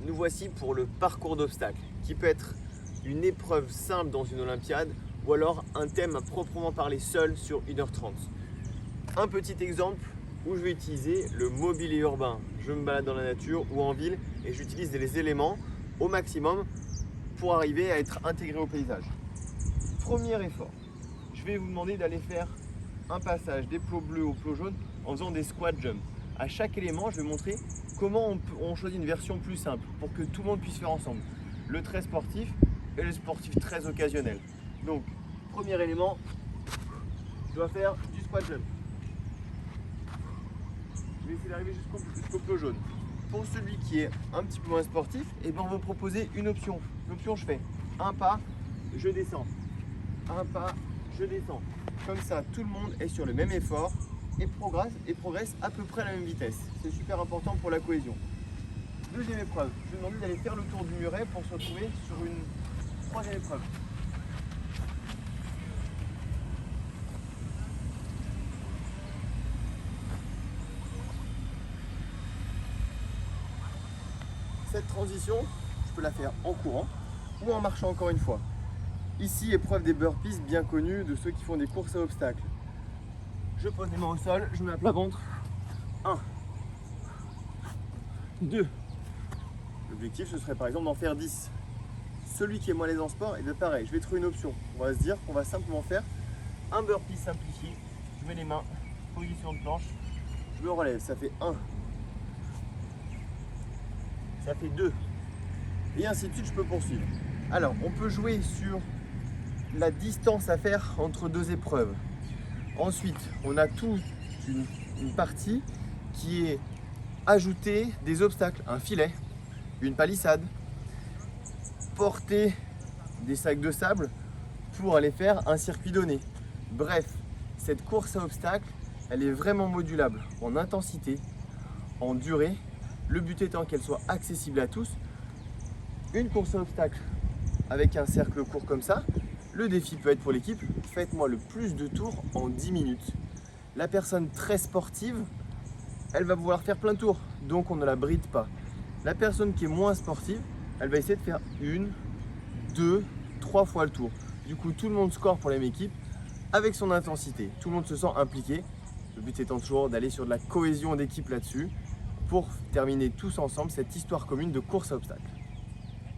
nous voici pour le parcours d'obstacles, qui peut être une épreuve simple dans une Olympiade ou alors un thème à proprement parler seul sur 1h30. Un petit exemple où je vais utiliser le mobilier urbain. Je me balade dans la nature ou en ville et j'utilise les éléments au maximum pour arriver à être intégré au paysage. Premier effort, je vais vous demander d'aller faire un passage des plots bleus aux plots jaunes en faisant des squat jumps. À chaque élément, je vais montrer comment on choisit une version plus simple pour que tout le monde puisse faire ensemble. Le très sportif et le sportif très occasionnel. Donc, premier élément, je dois faire du squat jump. Je vais essayer d'arriver jusqu'au plot jaune. Pour celui qui est un petit peu moins sportif, on va vous proposer une option. L'option, je fais un pas, je descends. Un pas, je descends. Comme ça, tout le monde est sur le même effort et progresse à peu près à la même vitesse. C'est super important pour la cohésion. Deuxième épreuve, je vais demander d'aller faire le tour du muret pour se retrouver sur une troisième épreuve. Cette transition, je peux la faire en courant ou en marchant encore une fois. Ici, épreuve des burpees bien connue de ceux qui font des courses à obstacles. Je pose les mains au sol, je mets à plat ventre. 1, 2. L'objectif, ce serait par exemple d'en faire 10. Celui qui est moins à l'aise en sport, et bien pareil, je vais trouver une option. On va se dire qu'on va simplement faire un burpee simplifié. Je mets les mains, position de planche, je me relève, ça fait 1. Ça fait 2. Et ainsi de suite, je peux poursuivre. Alors, on peut jouer sur la distance à faire entre deux épreuves. Ensuite, on a toute une partie qui est ajouter des obstacles, un filet, une palissade, porter des sacs de sable pour aller faire un circuit donné. Bref, cette course à obstacles, elle est vraiment modulable en intensité, en durée, le but étant qu'elle soit accessible à tous. Une course à obstacles avec un cercle court comme ça, le défi peut être pour l'équipe, faites-moi le plus de tours en 10 minutes. La personne très sportive, elle va vouloir faire plein de tours, donc on ne la bride pas. La personne qui est moins sportive, elle va essayer de faire 1, 2, 3 fois le tour. Du coup, tout le monde score pour la même équipe avec son intensité. Tout le monde se sent impliqué. Le but étant toujours d'aller sur de la cohésion d'équipe là-dessus pour terminer tous ensemble cette histoire commune de course à obstacles.